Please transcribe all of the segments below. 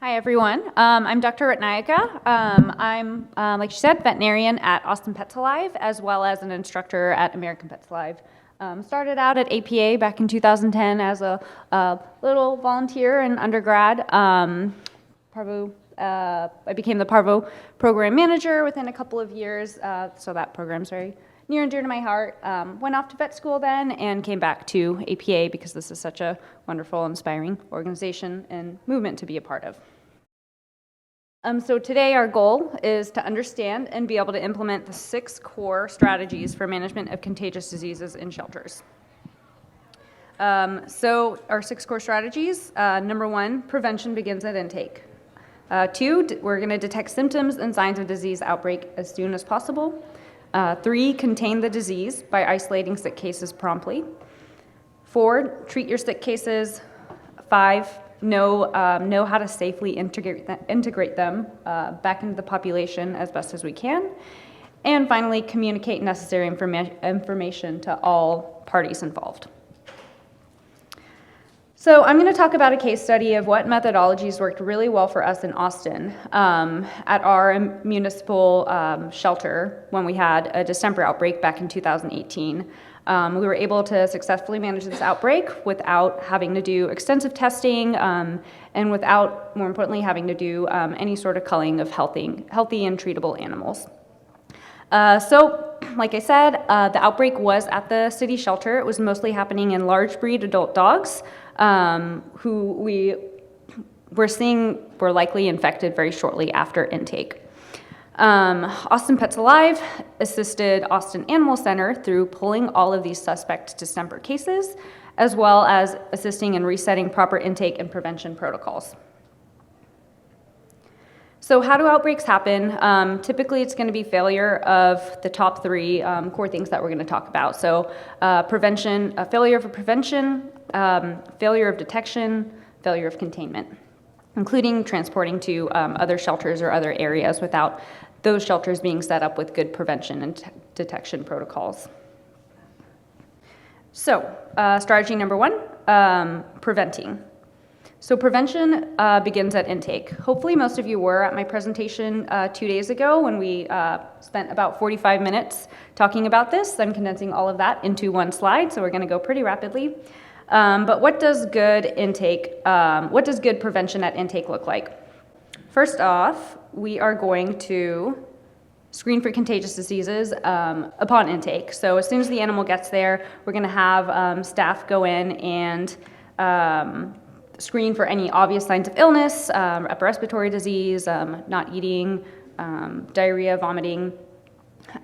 Hi, everyone. I'm Dr. Ratnayaka. I'm, like she said, veterinarian at Austin Pets Alive, as well as an instructor at American Pets Alive. Started out at APA back in 2010 as a little volunteer and undergrad. Parvo, I became the Parvo program manager within a couple of years, so that program's very near and dear to my heart. Went off to vet school then and came back to APA because this is such a wonderful, inspiring organization and movement to be a part of. So today our goal is to understand and be able to implement the 6 core strategies for management of contagious diseases in shelters. So our 6 core strategies, number 1, prevention begins at intake. 2, we're going to detect symptoms and signs of disease outbreak as soon as possible. 3, contain the disease by isolating sick cases promptly. 4, treat your sick cases. 5, know how to safely integrate them back into the population as best as we can. And finally, communicate necessary information to all parties involved. So I'm going to talk about a case study of what methodologies worked really well for us in Austin at our municipal shelter when we had a Distemper outbreak back in 2018. We were able to successfully manage this outbreak without having to do extensive testing and without, more importantly, having to do any sort of culling of healthy and treatable animals. So, like I said, the outbreak was at the city shelter. It was mostly happening in large breed adult dogs who we were seeing were likely infected very shortly after intake. Austin Pets Alive assisted Austin Animal Center through pulling all of these suspect distemper cases, as well as assisting in resetting proper intake and prevention protocols. So how do outbreaks happen? Typically, it's going to be failure of the top 3 core things that we're going to talk about. So failure of prevention, failure of detection, failure of containment, including transporting to other shelters or other areas without those shelters being set up with good prevention and detection protocols. So strategy number 1, preventing. So prevention begins at intake. Hopefully most of you were at my presentation 2 days ago when we spent about 45 minutes talking about this. I'm condensing all of that into one slide, so we're going to go pretty rapidly. But what does good prevention at intake look like? First off, we are going to screen for contagious diseases upon intake. So as soon as the animal gets there, we're going to have staff go in and screen for any obvious signs of illness, upper respiratory disease, not eating, diarrhea, vomiting.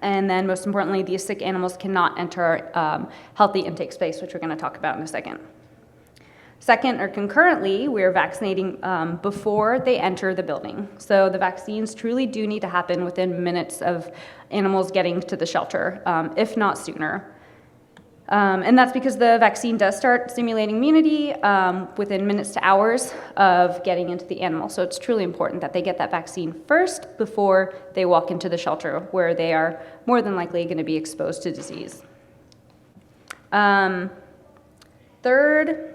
And then most importantly, these sick animals cannot enter healthy intake space, which we're going to talk about in a second. Second, or concurrently, we're vaccinating before they enter the building. So the vaccines truly do need to happen within minutes of animals getting to the shelter, if not sooner. And that's because the vaccine does start stimulating immunity within minutes to hours of getting into the animal. So it's truly important that they get that vaccine first before they walk into the shelter, where they are more than likely going to be exposed to disease. Third,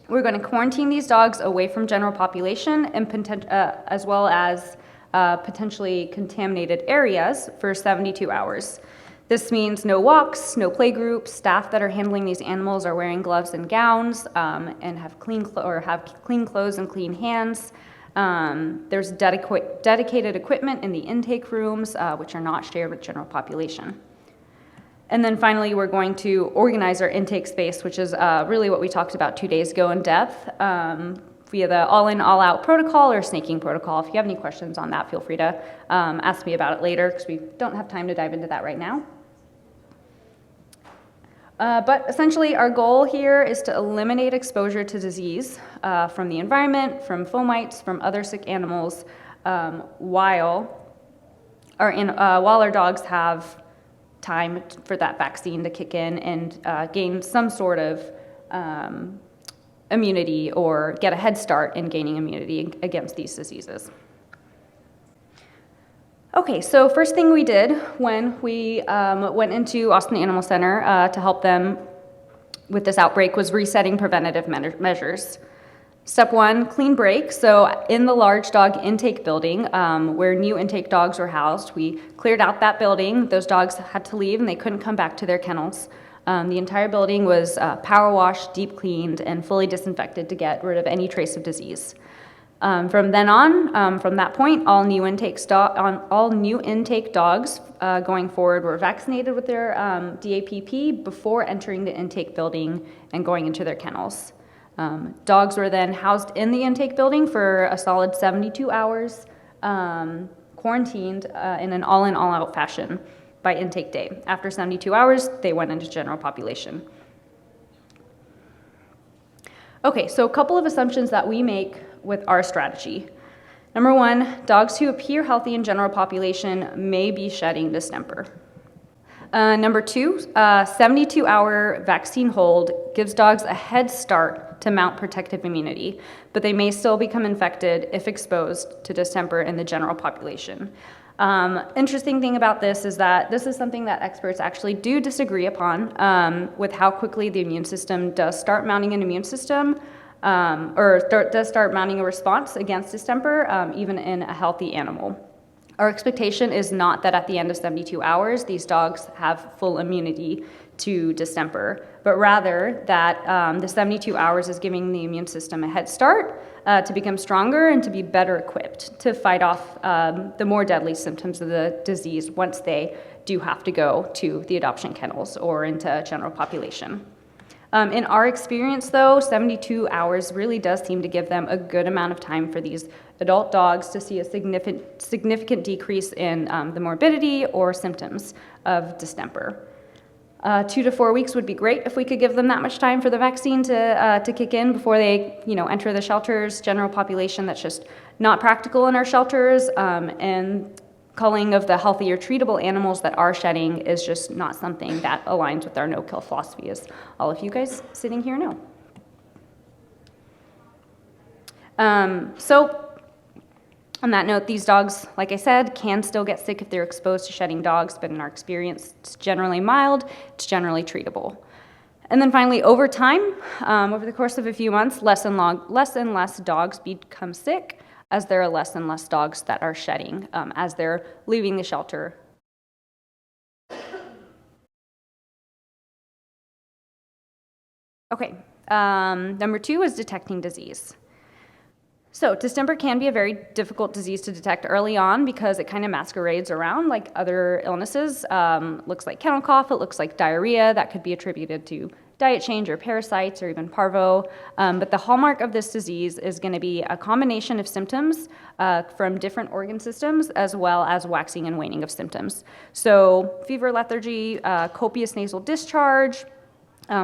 we're going to quarantine these dogs away from general population and as well as potentially contaminated areas for 72 hours. This means no walks, no play groups. Staff that are handling these animals are wearing gloves and gowns and have clean clothes and clean hands. There's dedicated equipment in the intake rooms, which are not shared with general population. And then finally, we're going to organize our intake space, which is really what we talked about 2 days ago in depth, via the all-in, all-out protocol or snaking protocol. If you have any questions on that, feel free to ask me about it later, because we don't have time to dive into that right now. But essentially, our goal here is to eliminate exposure to disease from the environment, from fomites, from other sick animals, while our dogs have time for that vaccine to kick in and gain some sort of immunity or get a head start in gaining immunity against these diseases. Okay, so first thing we did when we went into Austin Animal Center to help them with this outbreak was resetting preventative measures. Step one, clean break. So in the large dog intake building, where new intake dogs were housed, we cleared out that building. Those dogs had to leave and they couldn't come back to their kennels. The entire building was power washed, deep cleaned, and fully disinfected to get rid of any trace of disease. From then on, from that point, all new intake dogs going forward were vaccinated with their DAPP before entering the intake building and going into their kennels. Dogs were then housed in the intake building for a solid 72 hours, quarantined in an all-in, all-out fashion by intake day. After 72 hours, they went into general population. Okay, so a couple of assumptions that we make with our strategy. Number one, dogs who appear healthy in general population may be shedding distemper. Number two, 72-hour vaccine hold gives dogs a head start to mount protective immunity, but they may still become infected if exposed to distemper in the general population. Interesting thing about this is that this is something that experts actually do disagree upon with how quickly the immune system does start mounting an immune system does start mounting a response against distemper, even in a healthy animal. Our expectation is not that at the end of 72 hours, these dogs have full immunity to distemper, but rather that the 72 hours is giving the immune system a head start to become stronger and to be better equipped to fight off the more deadly symptoms of the disease once they do have to go to the adoption kennels or into general population. In our experience, though, 72 hours really does seem to give them a good amount of time for these adult dogs to see a significant decrease in the morbidity or symptoms of distemper. 2 to 4 weeks would be great if we could give them that much time for the vaccine to kick in before they, enter the shelters. General population, that's just not practical in our shelters, and culling of the healthier treatable animals that are shedding is just not something that aligns with our no-kill philosophy, as all of you guys sitting here know. So on that note, these dogs, like I said, can still get sick if they're exposed to shedding dogs, but in our experience, it's generally mild, it's generally treatable. And then finally, over time, over the course of a few months, less and less dogs become sick, as there are less and less dogs that are shedding as they're leaving the shelter. Okay, number 2 is detecting disease. So distemper can be a very difficult disease to detect early on because it kind of masquerades around like other illnesses. Looks like kennel cough, it looks like diarrhea that could be attributed to diet change or parasites or even parvo. But the hallmark of this disease is going to be a combination of symptoms from different organ systems as well as waxing and waning of symptoms. So fever, lethargy, copious nasal discharge,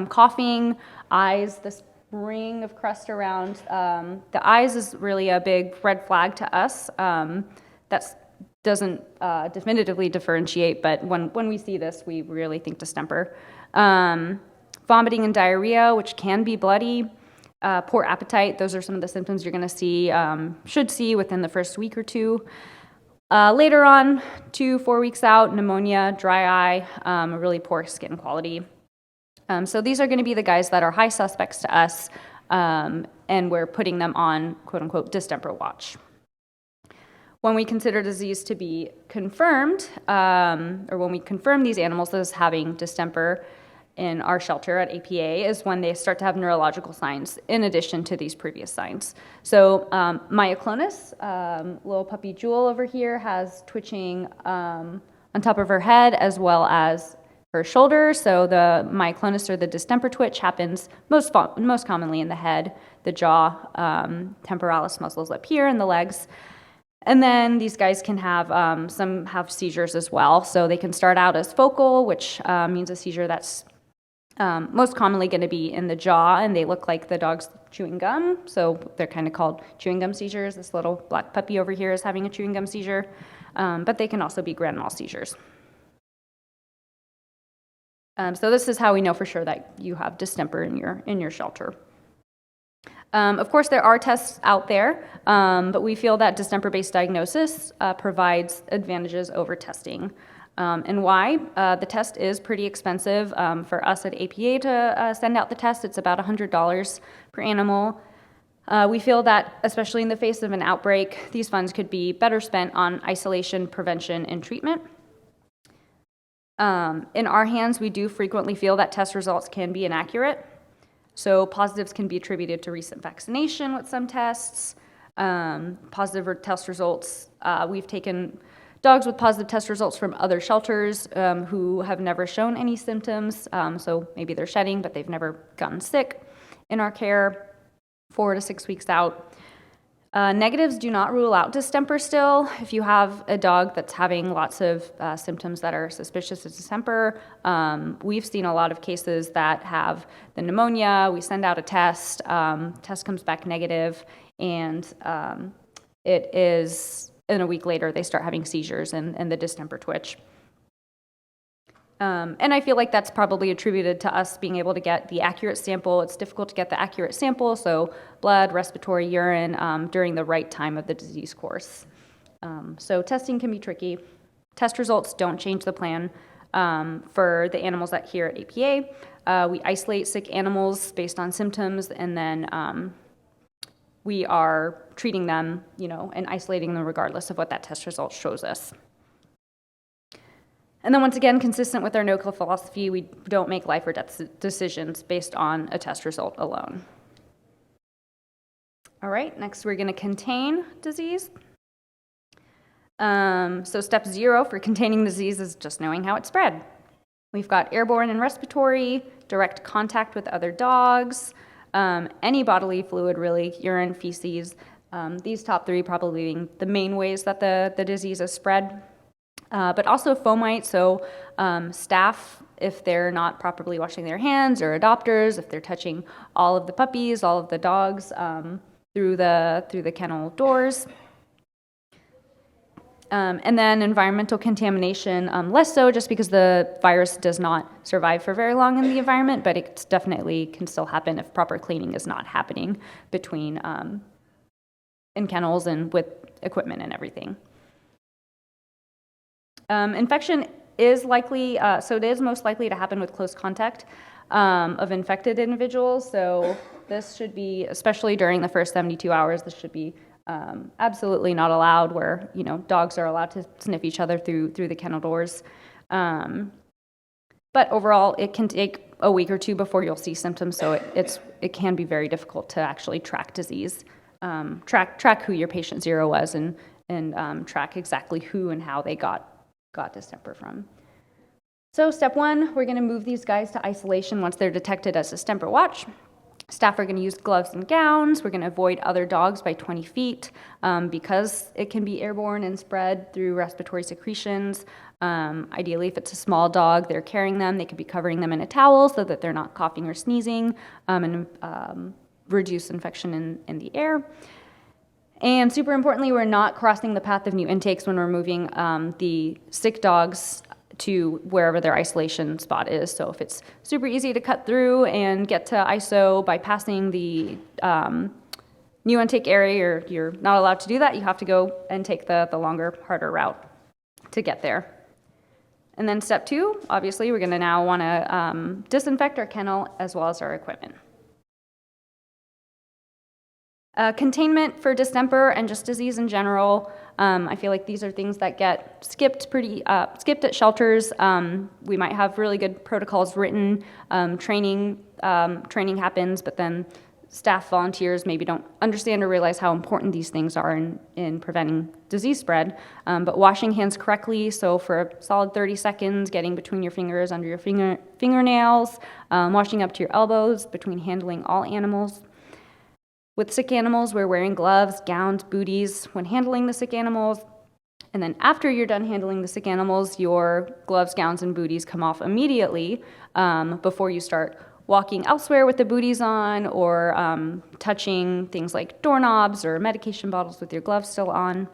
coughing, eyes, this ring of crust around the eyes is really a big red flag to us. That doesn't definitively differentiate, but when we see this, we really think distemper. Vomiting and diarrhea, which can be bloody. Poor appetite, those are some of the symptoms you're going to see, should see within the first week or two. Later on, 2-4 weeks out, pneumonia, dry eye, really poor skin quality. So these are going to be the guys that are high suspects to us, and we're putting them on quote-unquote distemper watch. When we consider disease to be confirmed, or when we confirm these animals as having distemper in our shelter at APA, is when they start to have neurological signs in addition to these previous signs. So myoclonus, little puppy Jewel over here, has twitching on top of her head as well as her shoulder. So the myoclonus or the distemper twitch happens most commonly in the head, the jaw, temporalis muscles up here, and the legs. And then these guys can have, some have seizures as well. So they can start out as focal, which means a seizure that's most commonly going to be in the jaw, and they look like the dog's chewing gum. So they're kind of called chewing gum seizures. This little black puppy over here is having a chewing gum seizure. But they can also be grand mal seizures. So this is how we know for sure that you have distemper in your shelter. Of course, there are tests out there, but we feel that distemper-based diagnosis provides advantages over testing. And why? The test is pretty expensive. For us at APA to send out the test, it's about $100 per animal. We feel that, especially in the face of an outbreak, these funds could be better spent on isolation, prevention, and treatment. In our hands, we do frequently feel that test results can be inaccurate. So positives can be attributed to recent vaccination with some tests. Positive test results, we've taken dogs with positive test results from other shelters who have never shown any symptoms. So maybe they're shedding, but they've never gotten sick in our care 4 to 6 weeks out. Negatives do not rule out distemper still. If you have a dog that's having lots of symptoms that are suspicious of distemper, we've seen a lot of cases that have the pneumonia. We send out a test, test comes back negative, and it is, and a week later, they start having seizures and the distemper twitch. And I feel like that's probably attributed to us being able to get the accurate sample. It's difficult to get the accurate sample, so blood, respiratory, urine, during the right time of the disease course. So testing can be tricky. Test results don't change the plan for the animals that here at APA. We isolate sick animals based on symptoms, and then we are treating them, and isolating them regardless of what that test result shows us. And then once again, consistent with our no-kill philosophy, we don't make life or death decisions based on a test result alone. All right, next we're going to contain disease. So step 0 for containing disease is just knowing how it spread. We've got airborne and respiratory, direct contact with other dogs, any bodily fluid really, urine, feces. These top 3 probably being the main ways that the disease is spread. But also fomite, so staff, if they're not properly washing their hands, or adopters, if they're touching all of the puppies, all of the dogs through the kennel doors. And then environmental contamination, less so just because the virus does not survive for very long in the environment, but it definitely can still happen if proper cleaning is not happening between in kennels and with equipment and everything. Infection is likely, so it is most likely to happen with close contact of infected individuals. So this should be, especially during the first 72 hours, this should be absolutely not allowed where, dogs are allowed to sniff each other through the kennel doors. But overall, it can take a week or 2 before you'll see symptoms, so it can be very difficult to actually track disease, track who your patient 0 was, and track exactly who and how they got distemper from. So step 1, we're going to move these guys to isolation once they're detected as distemper watch. Staff are going to use gloves and gowns. We're going to avoid other dogs by 20 feet because it can be airborne and spread through respiratory secretions. Ideally, if it's a small dog, they're carrying them. They could be covering them in a towel so that they're not coughing or sneezing and reduce infection in the air. And super importantly, we're not crossing the path of new intakes when we're moving the sick dogs to wherever their isolation spot is. So if it's super easy to cut through and get to ISO by passing the new intake area, you're not allowed to do that. You have to go and take the longer, harder route to get there. And then step 2, obviously, we're going to now want to disinfect our kennel as well as our equipment. Containment for distemper and just disease in general, I feel like these are things that get skipped at shelters. We might have really good protocols written, training happens, but then staff volunteers maybe don't understand or realize how important these things are in preventing disease spread. But washing hands correctly, so for a solid 30 seconds, getting between your fingers, under your fingernails, washing up to your elbows between handling all animals. With sick animals, we're wearing gloves, gowns, booties when handling the sick animals. And then after you're done handling the sick animals, your gloves, gowns, and booties come off immediately before you start walking elsewhere with the booties on or touching things like doorknobs or medication bottles with your gloves still on.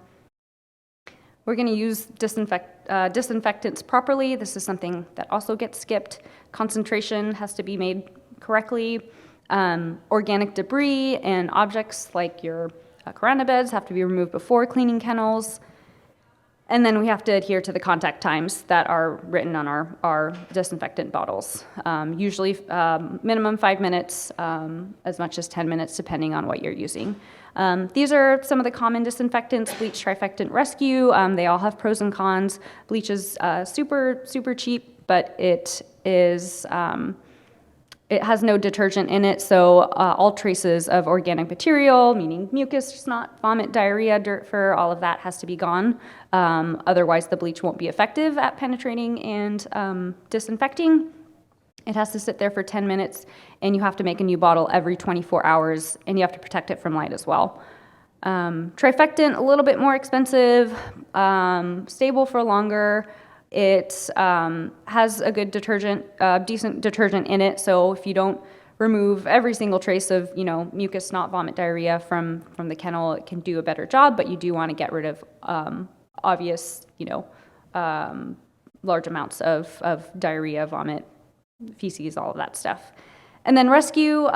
We're going to use disinfectants properly. This is something that also gets skipped. Concentration has to be made correctly. Organic debris and objects like your corona beds have to be removed before cleaning kennels. And then we have to adhere to the contact times that are written on our disinfectant bottles. Usually minimum 5 minutes, as much as 10 minutes, depending on what you're using. These are some of the common disinfectants. Bleach Trifectant Rescue. They all have pros and cons. Bleach is super, super cheap, but it is... it has no detergent in it, so all traces of organic material, meaning mucus, snot, vomit, diarrhea, dirt, fur, all of that has to be gone. Otherwise, the bleach won't be effective at penetrating and disinfecting. It has to sit there for 10 minutes, and you have to make a new bottle every 24 hours, and you have to protect it from light as well. Trifectant, a little bit more expensive, stable for longer. It has a good detergent, decent detergent in it, so if you don't remove every single trace of, mucus, snot, vomit, diarrhea from the kennel, it can do a better job, but you do want to get rid of obvious, large amounts of diarrhea, vomit, feces, all of that stuff. And then Rescue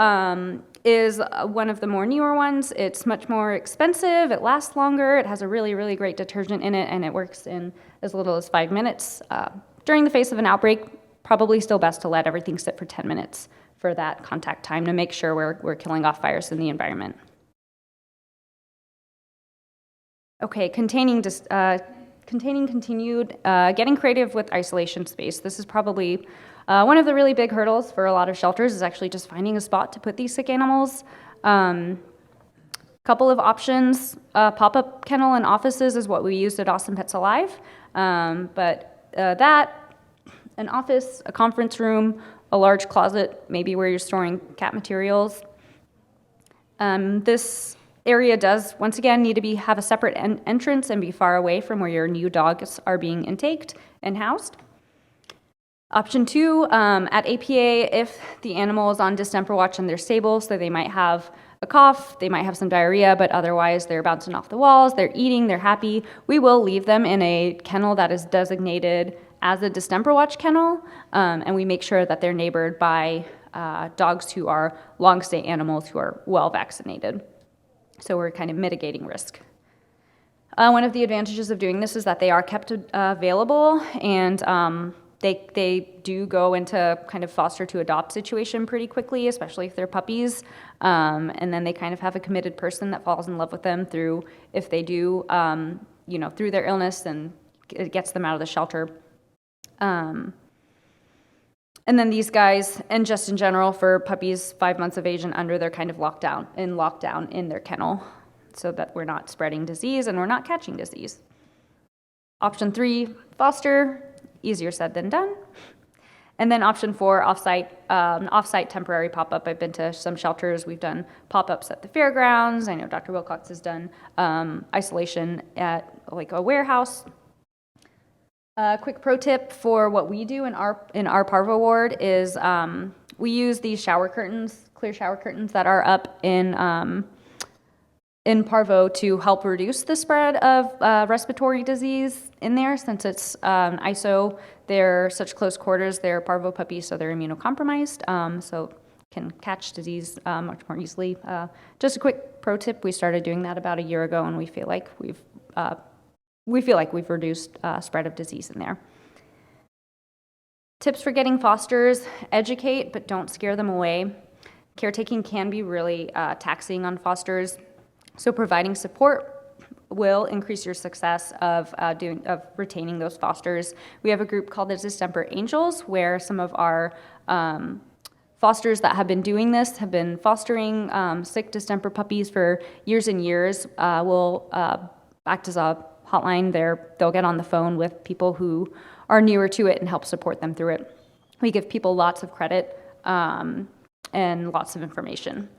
is one of the more newer ones. It's much more expensive. It lasts longer. It has a really, really great detergent in it, and it works in as little as 5 minutes. During the phase of an outbreak, probably still best to let everything sit for 10 minutes for that contact time to make sure we're killing off virus in the environment. Okay, continued, getting creative with isolation space. This is probably one of the really big hurdles for a lot of shelters is actually just finding a spot to put these sick animals. Couple of options, pop-up kennel in offices is what we used at Awesome Pets Alive. But an office, a conference room, a large closet, maybe where you're storing cat materials. This area does, once again, need to have a separate entrance and be far away from where your new dogs are being intaked and housed. Option 2, at APA, if the animal is on distemper watch and they're stable, so they might have a cough, they might have some diarrhea, but otherwise they're bouncing off the walls, they're eating, they're happy, we will leave them in a kennel that is designated as a distemper watch kennel, and we make sure that they're neighbored by dogs who are long-stay animals who are well vaccinated. So we're kind of mitigating risk. One of the advantages of doing this is that they are kept available, and they do go into kind of foster to adopt situation pretty quickly, especially if they're puppies. And then they kind of have a committed person that falls in love with them through, if they do, through their illness, and it gets them out of the shelter. And then these guys, and just in general for puppies 5 months of age and under, they're kind of lockdown in their kennel so that we're not spreading disease and we're not catching disease. Option 3, foster. Easier said than done. And then option 4, off-site temporary pop-up. I've been to some shelters. We've done pop-ups at the fairgrounds. I know Dr. Wilcox has done isolation at like a warehouse. Quick pro tip for what we do in our Parvo ward is we use these shower curtains, clear shower curtains that are up in Parvo to help reduce the spread of respiratory disease in there, since it's ISO. They're such close quarters. They're Parvo puppies, so they're immunocompromised, so can catch disease much more easily. Just a quick pro tip: we started doing that about a year ago, and we feel like we've reduced spread of disease in there. Tips for getting fosters: educate, but don't scare them away. Caretaking can be really taxing on fosters. So providing support will increase your success of retaining those fosters. We have a group called the Distemper Angels, where some of our fosters that have been doing this have been fostering sick distemper puppies for years and years. Will act as a hotline. They'll get on the phone with people who are newer to it and help support them through it. We give people lots of credit and lots of information.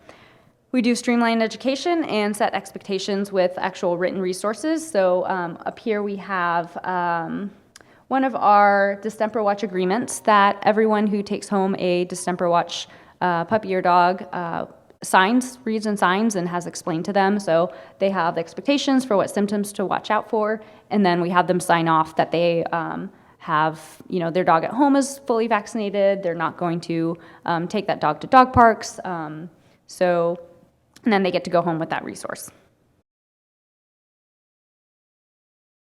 We do streamline education and set expectations with actual written resources. So up here we have one of our Distemper Watch agreements that everyone who takes home a Distemper Watch puppy or dog reads and signs and has explained to them. So they have expectations for what symptoms to watch out for, and then we have them sign off that they have, their dog at home is fully vaccinated. They're not going to take that dog to dog parks. And then they get to go home with that resource.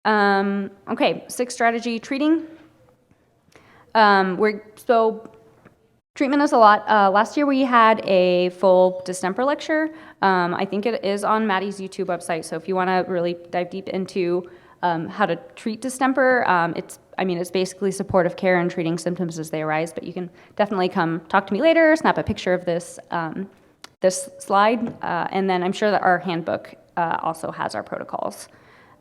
Okay, sixth strategy, treating. Treatment is a lot. Last year we had a full Distemper lecture. I think it is on Maddie's YouTube website, so if you want to really dive deep into how to treat distemper, it's basically supportive care and treating symptoms as they arise, but you can definitely come talk to me later, snap a picture of this slide, and then I'm sure that our handbook also has our protocols.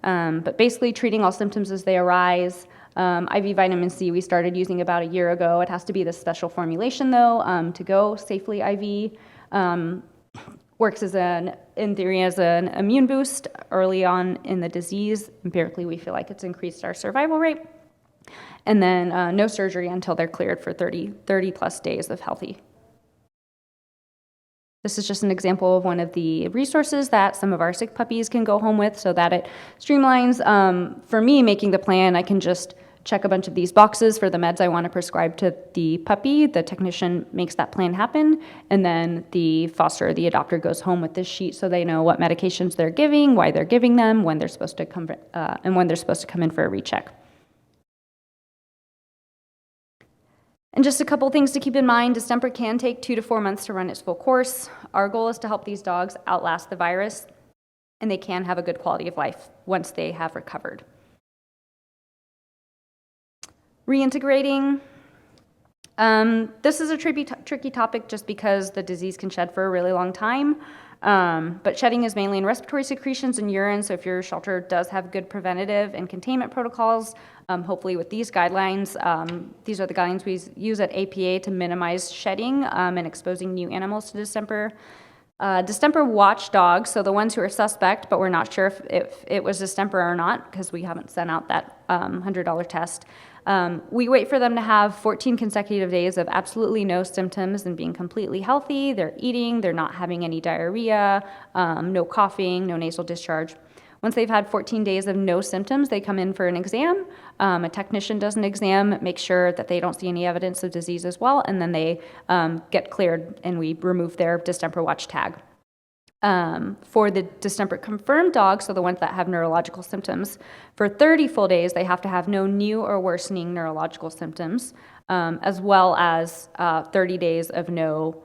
But basically treating all symptoms as they arise. IV vitamin C we started using about a year ago. It has to be this special formulation though to go safely IV. Works in theory as an immune boost early on in the disease. Empirically we feel like it's increased our survival rate. And then no surgery until they're cleared for 30 plus days of healthy. This is just an example of one of the resources that some of our sick puppies can go home with so that it streamlines. For me, making the plan, I can just check a bunch of these boxes for the meds I want to prescribe to the puppy. The technician makes that plan happen, and then the foster, the adopter, goes home with this sheet so they know what medications they're giving, why they're giving them, when they're supposed to come, and when they're supposed to come in for a recheck. And just a couple things to keep in mind, distemper can take 2 to 4 months to run its full course. Our goal is to help these dogs outlast the virus, and they can have a good quality of life once they have recovered. Reintegrating. This is a tricky topic just because the disease can shed for a really long time. But shedding is mainly in respiratory secretions and urine, so if your shelter does have good preventative and containment protocols, hopefully with these guidelines, these are the guidelines we use at APA to minimize shedding and exposing new animals to distemper. Distemper watchdogs, so the ones who are suspect, but we're not sure if it was distemper or not, because we haven't sent out that $100 test. We wait for them to have 14 consecutive days of absolutely no symptoms and being completely healthy. They're eating, they're not having any diarrhea, no coughing, no nasal discharge. Once they've had 14 days of no symptoms, they come in for an exam. A technician does an exam, make sure that they don't see any evidence of disease as well, and then they get cleared and we remove their distemper watch tag. For the distemper confirmed dogs, so the ones that have neurological symptoms, for 30 full days they have to have no new or worsening neurological symptoms, as well as 30 days of no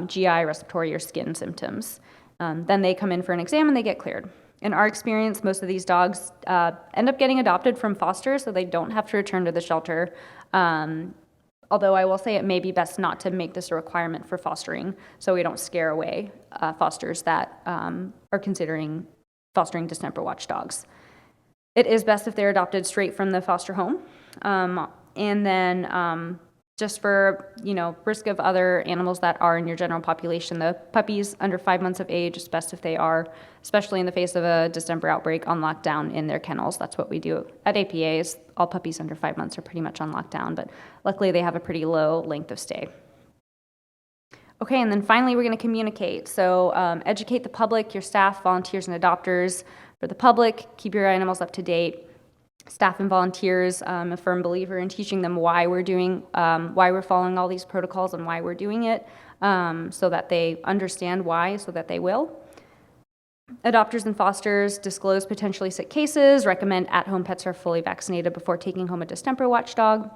GI, respiratory, or skin symptoms. Then they come in for an exam and they get cleared. In our experience, most of these dogs end up getting adopted from foster, so they don't have to return to the shelter. Although I will say it may be best not to make this a requirement for fostering, so we don't scare away fosters that are considering fostering distemper watchdogs. It is best if they're adopted straight from the foster home. And then just for, risk of other animals that are in your general population, the puppies under 5 months of age, it's best if they are, especially in the face of a distemper outbreak, on lockdown in their kennels. That's what we do at APAs. All puppies under 5 months are pretty much on lockdown, but luckily they have a pretty low length of stay. Okay, and then finally we're going to communicate. So educate the public, your staff, volunteers, and adopters. For the public, keep your animals up to date. Staff and volunteers, I'm a firm believer in teaching them why we're following all these protocols and why we're doing it, so that they understand why, so that they will. Adopters and fosters disclose potentially sick cases, recommend at-home pets are fully vaccinated before taking home a distemper watchdog.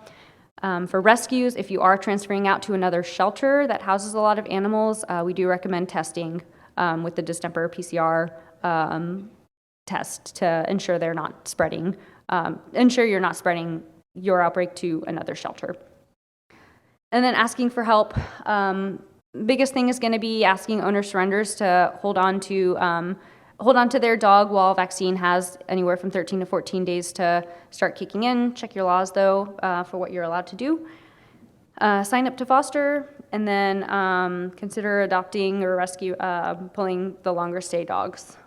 For rescues, if you are transferring out to another shelter that houses a lot of animals, we do recommend testing with the distemper PCR test to ensure they're not spreading. Ensure you're not spreading your outbreak to another shelter. And then asking for help. Biggest thing is going to be asking owner surrenders to hold on to their dog while vaccine has anywhere from 13 to 14 days to start kicking in. Check your laws, though, for what you're allowed to do. Sign up to foster, and then consider adopting or pulling the longer stay dogs.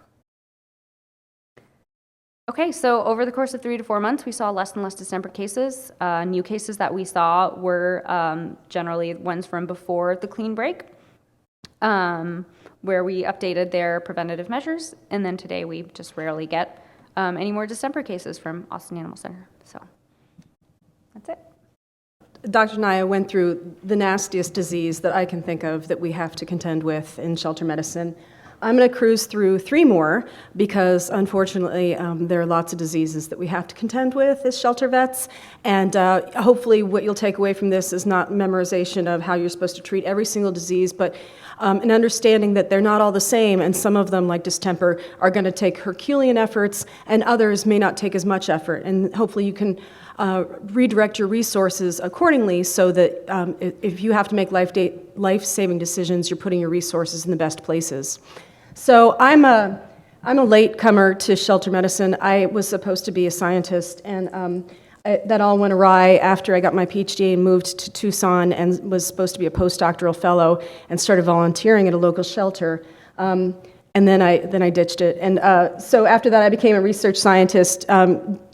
Okay, so over the course of 3 to 4 months, we saw less and less distemper cases. New cases that we saw were generally ones from before the clean break, where we updated their preventative measures, and then today we just rarely get any more distemper cases from Austin Animal Center. So that's it. Dr. Naya went through the nastiest disease that I can think of that we have to contend with in shelter medicine. I'm going to cruise through 3 more because, unfortunately, there are lots of diseases that we have to contend with as shelter vets. And hopefully what you'll take away from this is not memorization of how you're supposed to treat every single disease, but an understanding that they're not all the same, and some of them, like distemper, are going to take Herculean efforts, and others may not take as much effort. And hopefully you can redirect your resources accordingly so that if you have to make life-saving decisions, you're putting your resources in the best places. So I'm a latecomer to shelter medicine. I was supposed to be a scientist, and that all went awry after I got my PhD and moved to Tucson and was supposed to be a postdoctoral fellow and started volunteering at a local shelter. And then I ditched it. And so after that, I became a research scientist,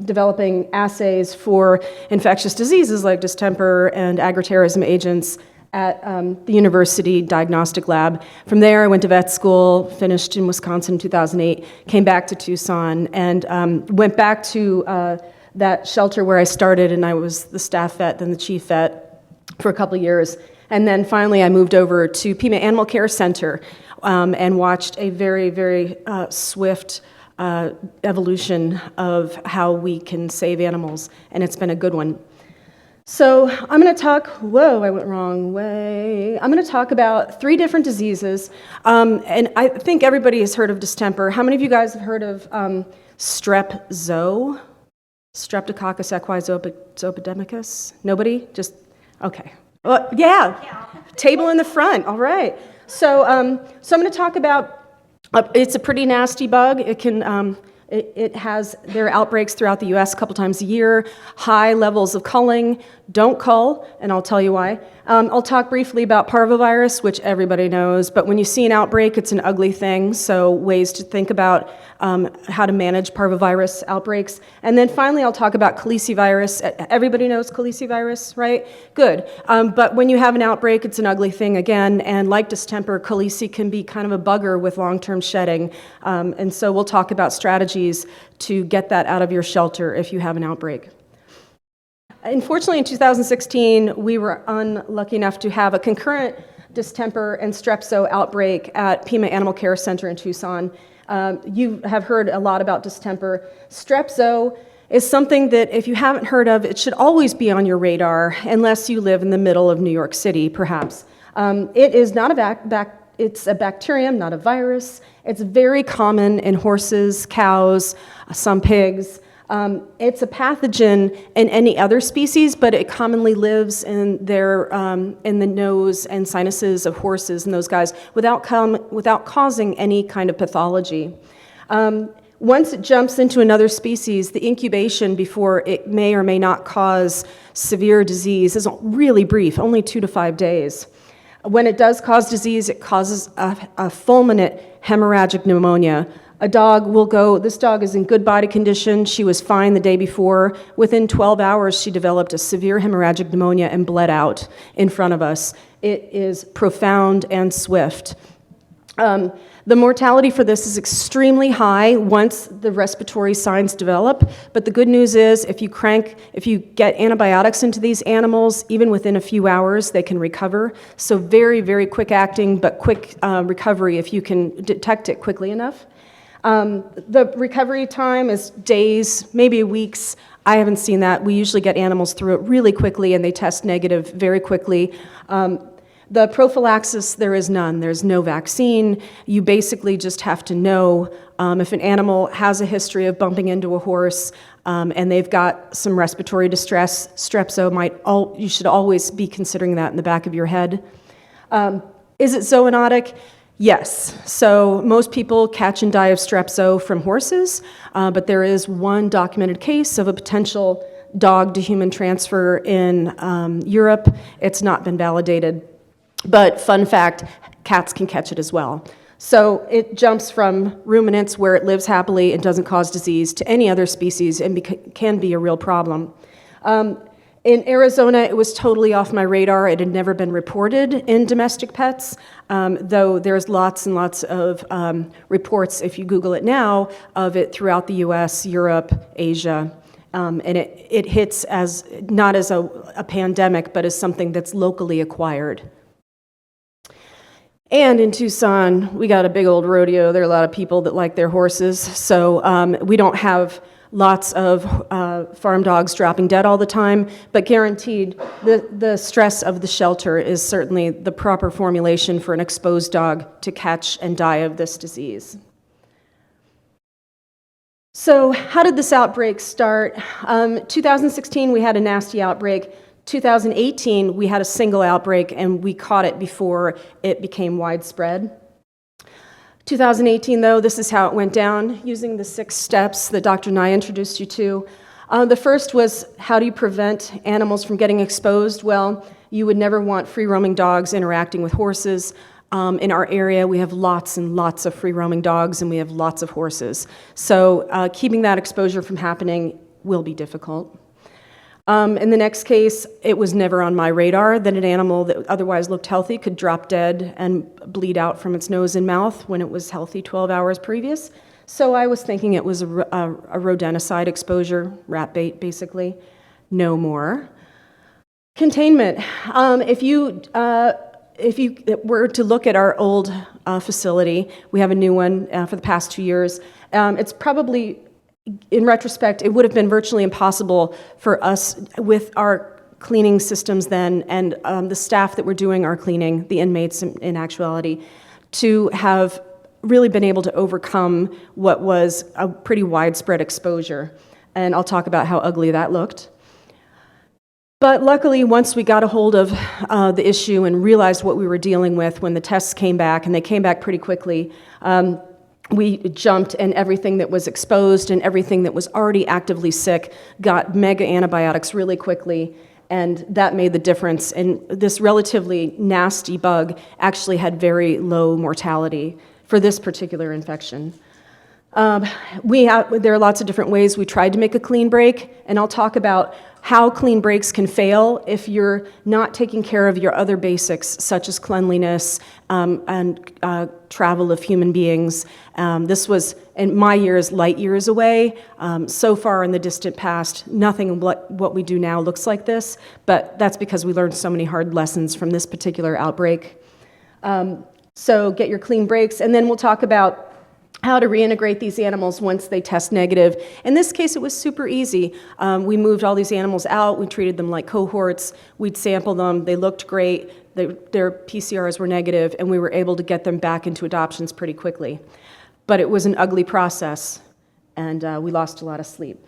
developing assays for infectious diseases like distemper and agritourism agents at the university diagnostic lab. From there, I went to vet school, finished in Wisconsin in 2008, came back to Tucson, and went back to that shelter where I started, and I was the staff vet, then the chief vet for a couple of years. And then finally, I moved over to Pima Animal Care Center and watched a very, very swift evolution of how we can save animals, and it's been a good one. So I'm going to talk, I went wrong way. I'm going to talk about 3 different diseases, and I think everybody has heard of distemper. How many of you guys have heard of Strep Zo? Streptococcus equizopidemicus? Nobody? Just, okay. Well, yeah, table in the front, all right. So I'm going to talk about, it's a pretty nasty bug. It can, there are outbreaks throughout the U.S. a couple times a year, high levels of culling. Don't cull, and I'll tell you why. I'll talk briefly about parvovirus, which everybody knows, but when you see an outbreak, it's an ugly thing, so ways to think about how to manage parvovirus outbreaks. And then finally, I'll talk about calicivirus. Everybody knows calicivirus, right? Good. But when you have an outbreak, it's an ugly thing again, and like distemper, calici can be kind of a bugger with long-term shedding. And so we'll talk about strategies to get that out of your shelter if you have an outbreak. Unfortunately, in 2016, we were unlucky enough to have a concurrent distemper and strep zo outbreak at Pima Animal Care Center in Tucson. You have heard a lot about distemper. Strep zo is something that if you haven't heard of, it should always be on your radar, unless you live in the middle of New York City, perhaps. It is not it's a bacterium, not a virus. It's very common in horses, cows, some pigs. It's a pathogen in any other species, but it commonly lives in the nose and sinuses of horses and those guys without causing any kind of pathology. Once it jumps into another species, the incubation before it may or may not cause severe disease is really brief, only 2 to 5 days. When it does cause disease, it causes a fulminant hemorrhagic pneumonia. A dog will go, this dog is in good body condition, she was fine the day before. Within 12 hours, she developed a severe hemorrhagic pneumonia and bled out in front of us. It is profound and swift. The mortality for this is extremely high once the respiratory signs develop, but the good news is if you get antibiotics into these animals, even within a few hours, they can recover. So very, very quick acting, but quick recovery if you can detect it quickly enough. The recovery time is days, maybe weeks. I haven't seen that. We usually get animals through it really quickly and they test negative very quickly. The prophylaxis, there is none. There's no vaccine. You basically just have to know if an animal has a history of bumping into a horse and they've got some respiratory distress, strep zo you should always be considering that in the back of your head. Is it zoonotic? Yes. So most people catch and die of strep zo from horses, but there is one documented case of a potential dog to human transfer in Europe. It's not been validated. But fun fact, cats can catch it as well. So it jumps from ruminants where it lives happily and doesn't cause disease to any other species and can be a real problem. In Arizona, it was totally off my radar. It had never been reported in domestic pets, though there's lots and lots of reports, if you Google it now, of it throughout the US, Europe, Asia. And it hits as not as a pandemic, but as something that's locally acquired. And in Tucson, we got a big old rodeo. There are a lot of people that like their horses, so we don't have lots of farm dogs dropping dead all the time, but guaranteed the stress of the shelter is certainly the proper formulation for an exposed dog to catch and die of this disease. So how did this outbreak start? 2016, we had a nasty outbreak. 2018, we had a single outbreak, and we caught it before it became widespread. 2018, though, this is how it went down, using the 6 steps that Dr. Nye introduced you to. The first was, how do you prevent animals from getting exposed? Well, you would never want free-roaming dogs interacting with horses. In our area, we have lots and lots of free-roaming dogs, and we have lots of horses. So keeping that exposure from happening will be difficult. In the next case, it was never on my radar that an animal that otherwise looked healthy could drop dead and bleed out from its nose and mouth when it was healthy 12 hours previous. So I was thinking it was a rodenticide exposure, rat bait basically. No more. Containment. If you were to look at our old facility, we have a new one for the past 2 years. It's probably, in retrospect, it would have been virtually impossible for us with our cleaning systems then and the staff that were doing our cleaning, the inmates in actuality, to have really been able to overcome what was a pretty widespread exposure. And I'll talk about how ugly that looked. But luckily, once we got a hold of the issue and realized what we were dealing with, when the tests came back, and they came back pretty quickly, we jumped, and everything that was exposed and everything that was already actively sick got mega antibiotics really quickly, and that made the difference. And this relatively nasty bug actually had very low mortality for this particular infection. There are lots of different ways we tried to make a clean break, and I'll talk about how clean breaks can fail if you're not taking care of your other basics, such as cleanliness and travel of human beings. This was, in my years, light years away. So far in the distant past, nothing what we do now looks like this, but that's because we learned so many hard lessons from this particular outbreak. So get your clean breaks, and then we'll talk about how to reintegrate these animals once they test negative. In this case, it was super easy. We moved all these animals out, we treated them like cohorts, we'd sample them, they looked great, their PCRs were negative, and we were able to get them back into adoptions pretty quickly. But it was an ugly process, and we lost a lot of sleep.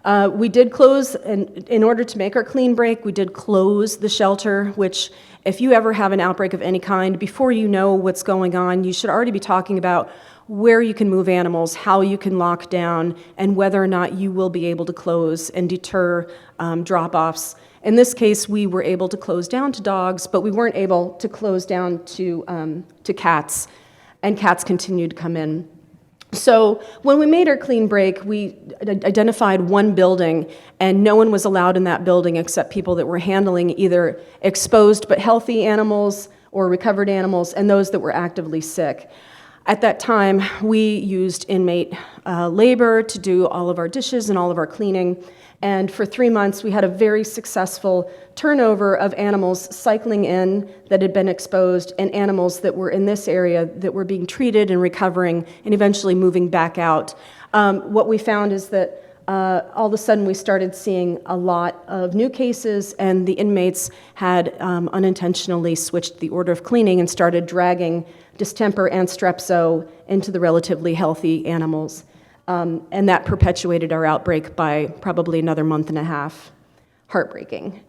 We did close, and in order to make our clean break, we did close the shelter, which if you ever have an outbreak of any kind, before you know what's going on, you should already be talking about where you can move animals, how you can lock down, and whether or not you will be able to close and deter drop-offs. In this case, we were able to close down to dogs, but we weren't able to close down to cats, and cats continued to come in. So when we made our clean break, we identified one building, and no one was allowed in that building except people that were handling either exposed but healthy animals or recovered animals, and those that were actively sick. At that time, we used inmate labor to do all of our dishes and all of our cleaning, and for 3 months, we had a very successful turnover of animals cycling in that had been exposed and animals that were in this area that were being treated and recovering and eventually moving back out. What we found is that all of a sudden we started seeing a lot of new cases, and the inmates had unintentionally switched the order of cleaning and started dragging distemper and strep into the relatively healthy animals. And that perpetuated our outbreak by probably another month and a half. Heartbreaking.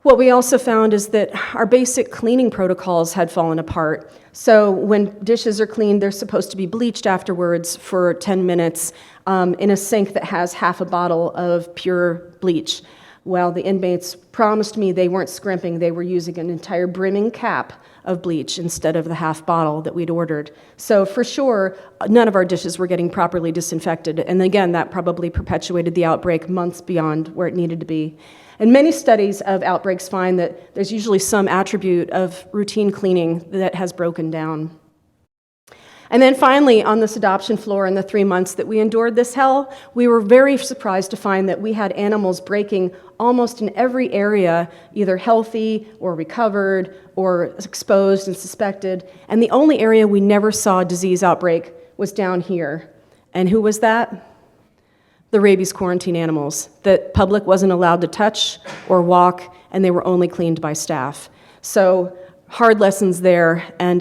What we also found is that our basic cleaning protocols had fallen apart. So when dishes are cleaned, they're supposed to be bleached afterwards for 10 minutes in a sink that has half a bottle of pure bleach. Well, the inmates promised me they weren't scrimping, they were using an entire brimming cap of bleach instead of the half bottle that we'd ordered. So for sure, none of our dishes were getting properly disinfected. And again, that probably perpetuated the outbreak months beyond where it needed to be. And many studies of outbreaks find that there's usually some attribute of routine cleaning that has broken down. And then finally, on this adoption floor in the 3 months that we endured this hell, we were very surprised to find that we had animals breaking almost in every area, either healthy or recovered or exposed and suspected. And the only area we never saw a disease outbreak was down here. And who was that? The rabies quarantine animals that public wasn't allowed to touch or walk, and they were only cleaned by staff. So hard lessons there, and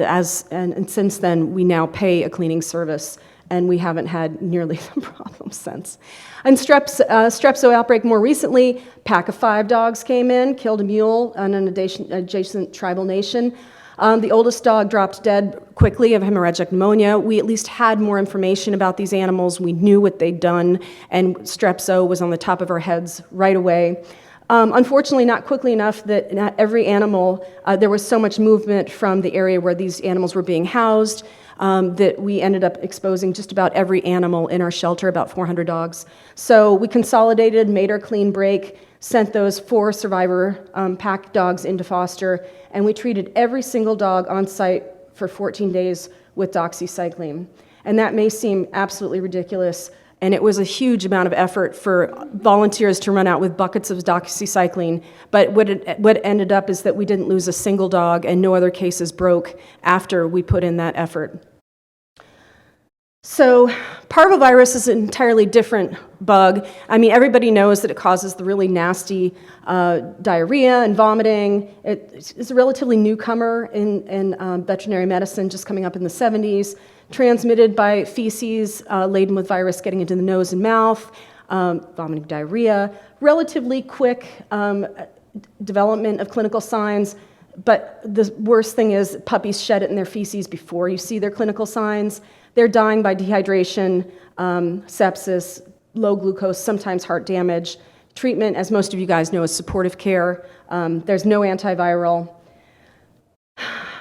since then we now pay a cleaning service, and we haven't had nearly the problem since. And Strep zoo outbreak more recently, pack of 5 dogs came in, killed a mule in an adjacent tribal nation. The oldest dog dropped dead quickly of hemorrhagic pneumonia. We at least had more information about these animals. We knew what they'd done, and Strep zoo was on the top of our heads right away. Unfortunately, not quickly enough that not every animal, there was so much movement from the area where these animals were being housed that we ended up exposing just about every animal in our shelter, about 400 dogs. So we consolidated, made our clean break, sent those 4 survivor pack dogs into foster, and we treated every single dog on site for 14 days with doxycycline. And that may seem absolutely ridiculous, and it was a huge amount of effort for volunteers to run out with buckets of doxycycline, but what ended up is that we didn't lose a single dog and no other cases broke after we put in that effort. So parvovirus is an entirely different bug. I mean, everybody knows that it causes the really nasty diarrhea and vomiting. It's a relatively newcomer in veterinary medicine, just coming up in the 70s, transmitted by feces laden with virus getting into the nose and mouth, vomiting, diarrhea, relatively quick development of clinical signs. But the worst thing is puppies shed it in their feces before you see their clinical signs. They're dying by dehydration, sepsis, low glucose, sometimes heart damage. Treatment, as most of you guys know, is supportive care. There's no antiviral.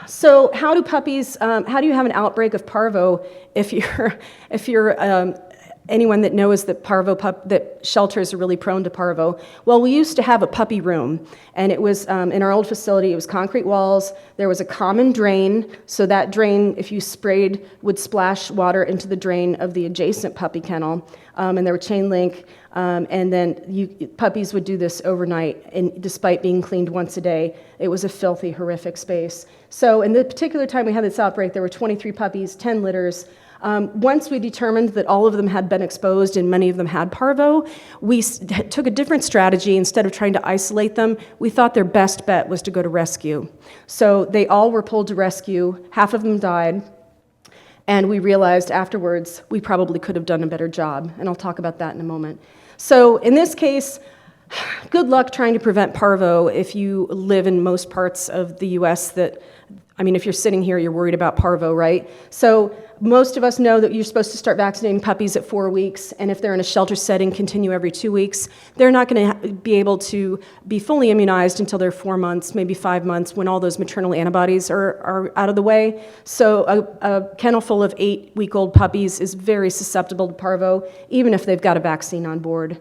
So how do you have an outbreak of parvo if you're anyone that knows that that shelters are really prone to parvo? Well, we used to have a puppy room, and it was in our old facility. It was concrete walls. There was a common drain, so that drain, if you sprayed, would splash water into the drain of the adjacent puppy kennel, and there were chain link. And then puppies would do this overnight, and despite being cleaned once a day, it was a filthy, horrific space. So in the particular time we had this outbreak, there were 23 puppies, 10 litters. Once we determined that all of them had been exposed and many of them had parvo, we took a different strategy. Instead of trying to isolate them, we thought their best bet was to go to rescue. So they all were pulled to rescue. Half of them died. And we realized afterwards we probably could have done a better job. And I'll talk about that in a moment. So in this case, good luck trying to prevent parvo if you live in most parts of the US if you're sitting here, you're worried about parvo, right? So most of us know that you're supposed to start vaccinating puppies at 4 weeks, and if they're in a shelter setting, continue every 2 weeks. They're not going to be able to be fully immunized until they're 4 months, maybe 5 months, when all those maternal antibodies are out of the way. So a kennel full of 8-week-old puppies is very susceptible to parvo, even if they've got a vaccine on board.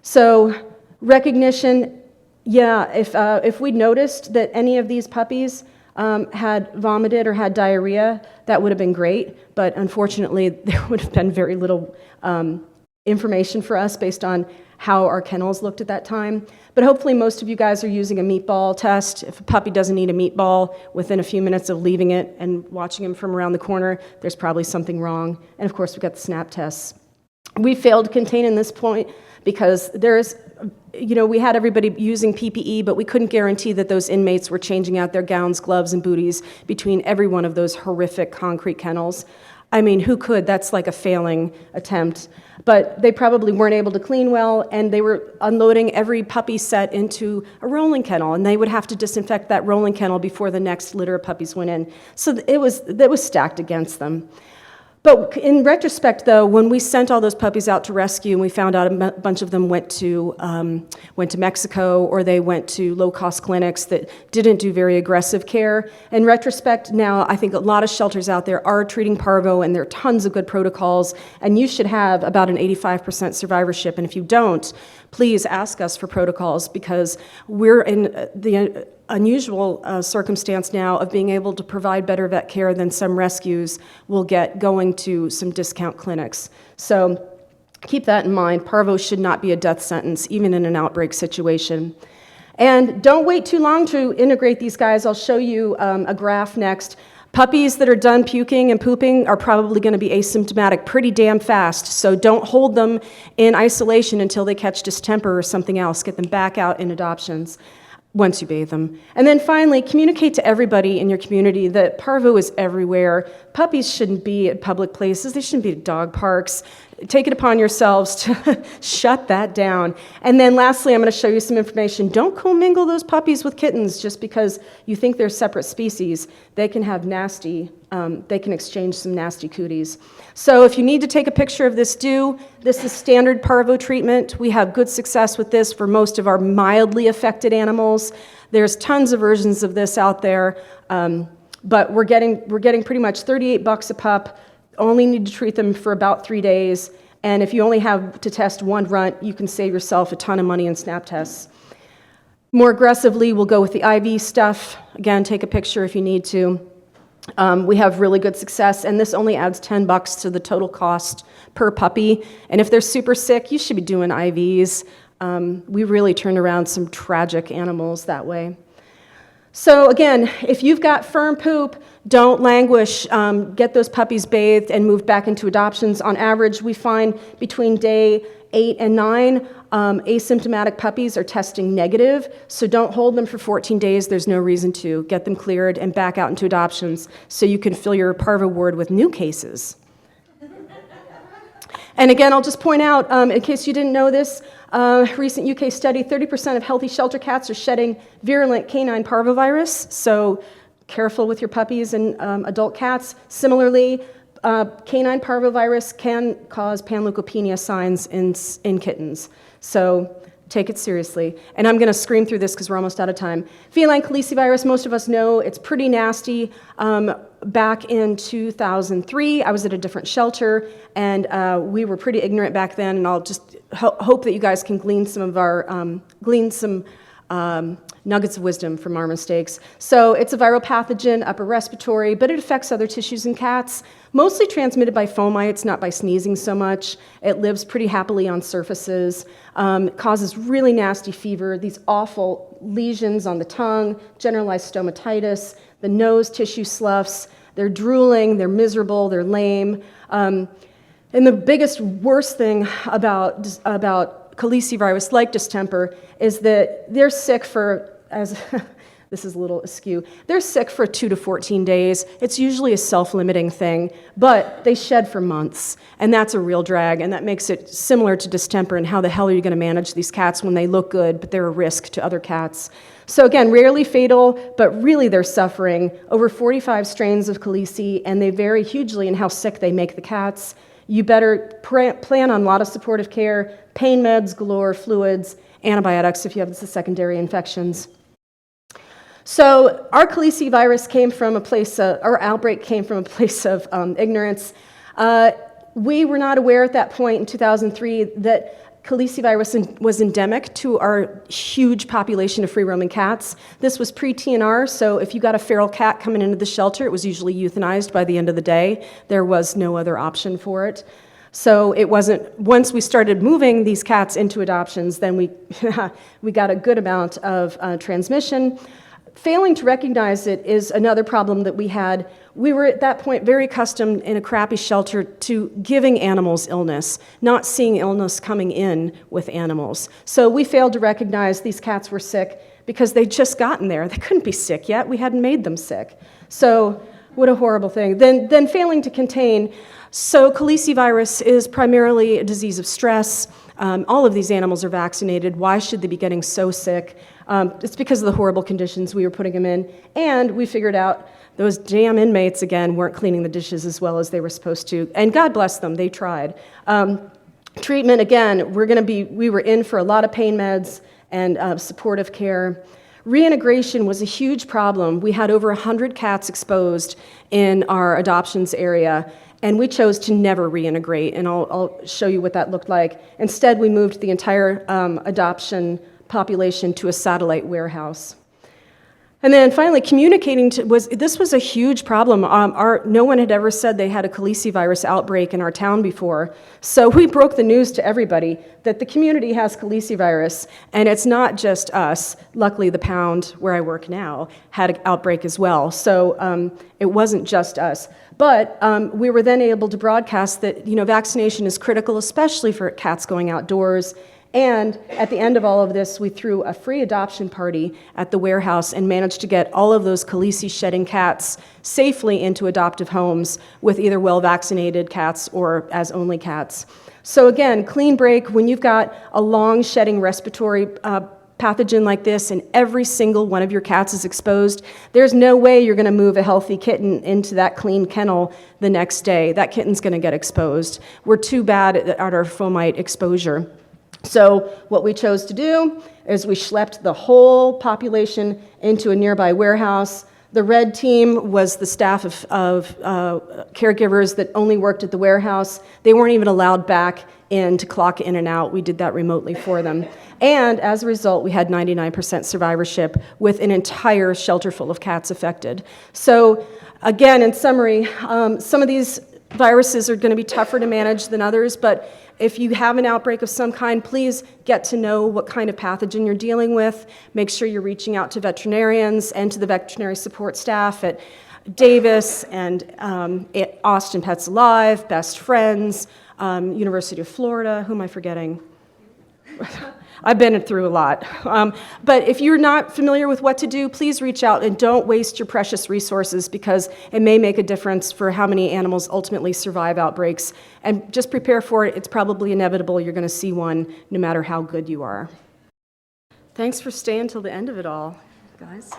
So recognition, if we'd noticed that any of these puppies had vomited or had diarrhea, that would have been great, but unfortunately there would have been very little information for us based on how our kennels looked at that time. But hopefully most of you guys are using a meatball test. If a puppy doesn't eat a meatball within a few minutes of leaving it and watching him from around the corner, there's probably something wrong. And of course we've got the SNAP tests. We failed to contain in this point because we had everybody using PPE, but we couldn't guarantee that those inmates were changing out their gowns, gloves, and booties between every one of those horrific concrete kennels. I mean, who could? That's like a failing attempt. But they probably weren't able to clean well, and they were unloading every puppy set into a rolling kennel, and they would have to disinfect that rolling kennel before the next litter of puppies went in. So that was stacked against them. But in retrospect, though, when we sent all those puppies out to rescue and we found out a bunch of them went to Mexico, or they went to low-cost clinics that didn't do very aggressive care, in retrospect now I think a lot of shelters out there are treating parvo, and there are tons of good protocols, and you should have about an 85% survivorship. And if you don't, please ask us for protocols, because we're in unusual circumstance now of being able to provide better vet care than some rescues will get going to some discount clinics. So keep that in mind. Parvo should not be a death sentence, even in an outbreak situation. And don't wait too long to integrate these guys. I'll show you a graph next. Puppies that are done puking and pooping are probably going to be asymptomatic pretty damn fast, so don't hold them in isolation until they catch distemper or something else. Get them back out in adoptions once you bathe them. And then finally, communicate to everybody in your community that Parvo is everywhere. Puppies shouldn't be at public places. They shouldn't be at dog parks. Take it upon yourselves to shut that down. And then lastly, I'm going to show you some information. Don't commingle those puppies with kittens just because you think they're separate species. They can have they can exchange some nasty cooties. So if you need to take a picture of this, this is standard Parvo treatment. We have good success with this for most of our mildly affected animals. There's tons of versions of this out there, but we're getting pretty much $38 a pup. Only need to treat them for about 3 days, and if you only have to test one runt, you can save yourself a ton of money in snap tests. More aggressively, we'll go with the IV stuff. Again, take a picture if you need to. We have really good success, and this only adds $10 to the total cost per puppy. And if they're super sick, you should be doing IVs. We really turned around some tragic animals that way. So again, if you've got firm poop, don't languish. Get those puppies bathed and moved back into adoptions. On average, we find between day 8 and 9, asymptomatic puppies are testing negative, so don't hold them for 14 days. There's no reason to. Get them cleared and back out into adoptions so you can fill your Parvo ward with new cases. And again, I'll just point out, in case you didn't know this, recent UK study, 30% of healthy shelter cats are shedding virulent canine parvovirus, so careful with your puppies and adult cats. Similarly, canine parvovirus can cause panleukopenia signs in kittens, so take it seriously. And I'm going to scream through this because we're almost out of time. Feline calicivirus, most of us know it's pretty nasty. Back in 2003, I was at a different shelter, and we were pretty ignorant back then, and I'll just hope that you guys can glean some nuggets of wisdom from our mistakes. So it's a viral pathogen, upper respiratory, but it affects other tissues in cats, mostly transmitted by fomites, not by sneezing so much. It lives pretty happily on surfaces, causes really nasty fever, these awful lesions on the tongue, generalized stomatitis, the nose tissue sloughs, they're drooling, they're miserable, they're lame. And the biggest, worst thing about calicivirus, like distemper, is that they're sick for, this is a little askew, they're sick for 2 to 14 days. It's usually a self-limiting thing, but they shed for months, and that's a real drag, and that makes it similar to distemper. And how the hell are you going to manage these cats when they look good, but they're a risk to other cats? So again, rarely fatal, but really they're suffering. Over 45 strains of calici, and they vary hugely in how sick they make the cats. You better plan on a lot of supportive care, pain meds galore, fluids, antibiotics if you have the secondary infections. So our calicivirus came from a place, our outbreak came from a place of ignorance. We were not aware at that point in 2003 that calicivirus was endemic to our huge population of free-roaming cats. This was pre-TNR, so if you got a feral cat coming into the shelter, it was usually euthanized by the end of the day. There was no other option for it. So it wasn't, once we started moving these cats into adoptions, then we got a good amount of transmission. Failing to recognize it is another problem that we had. We were at that point very accustomed in a crappy shelter to giving animals illness, not seeing illness coming in with animals. So we failed to recognize these cats were sick because they'd just gotten there. They couldn't be sick yet. We hadn't made them sick. So what a horrible thing. Then failing to contain. So calicivirus is primarily a disease of stress. All of these animals are vaccinated. Why should they be getting so sick? It's because of the horrible conditions we were putting them in. And we figured out those damn inmates, again, weren't cleaning the dishes as well as they were supposed to. And God bless them, they tried. Treatment, again, we were in for a lot of pain meds and supportive care. Reintegration was a huge problem. We had over 100 cats exposed in our adoptions area, and we chose to never reintegrate, and I'll show you what that looked like. Instead, we moved the entire adoption population to a satellite warehouse. And then finally, communicating this was a huge problem. No one had ever said they had a calicivirus outbreak in our town before. So we broke the news to everybody that the community has calicivirus, and it's not just us. Luckily, the pound where I work now had an outbreak as well. So it wasn't just us. But we were then able to broadcast that, vaccination is critical, especially for cats going outdoors. And at the end of all of this, we threw a free adoption party at the warehouse and managed to get all of those calici-shedding cats safely into adoptive homes with either well-vaccinated cats or as only cats. So again, clean break, when you've got a long-shedding respiratory pathogen like this and every single one of your cats is exposed, there's no way you're going to move a healthy kitten into that clean kennel the next day. That kitten's going to get exposed. We're too bad at our fomite exposure. So what we chose to do is we schlepped the whole population into a nearby warehouse. The red team was the staff of caregivers that only worked at the warehouse. They weren't even allowed back in to clock in and out. We did that remotely for them. And as a result, we had 99% survivorship with an entire shelter full of cats affected. So again, in summary, some of these viruses are going to be tougher to manage than others, but if you have an outbreak of some kind, please get to know what kind of pathogen you're dealing with. Make sure you're reaching out to veterinarians and to the veterinary support staff at Davis and at Austin Pets Alive, Best Friends, University of Florida. Who am I forgetting? I've been through a lot. But if you're not familiar with what to do, please reach out and don't waste your precious resources because it may make a difference for how many animals ultimately survive outbreaks. And just prepare for it. It's probably inevitable you're going to see one no matter how good you are. Thanks for staying till the end of it all, guys.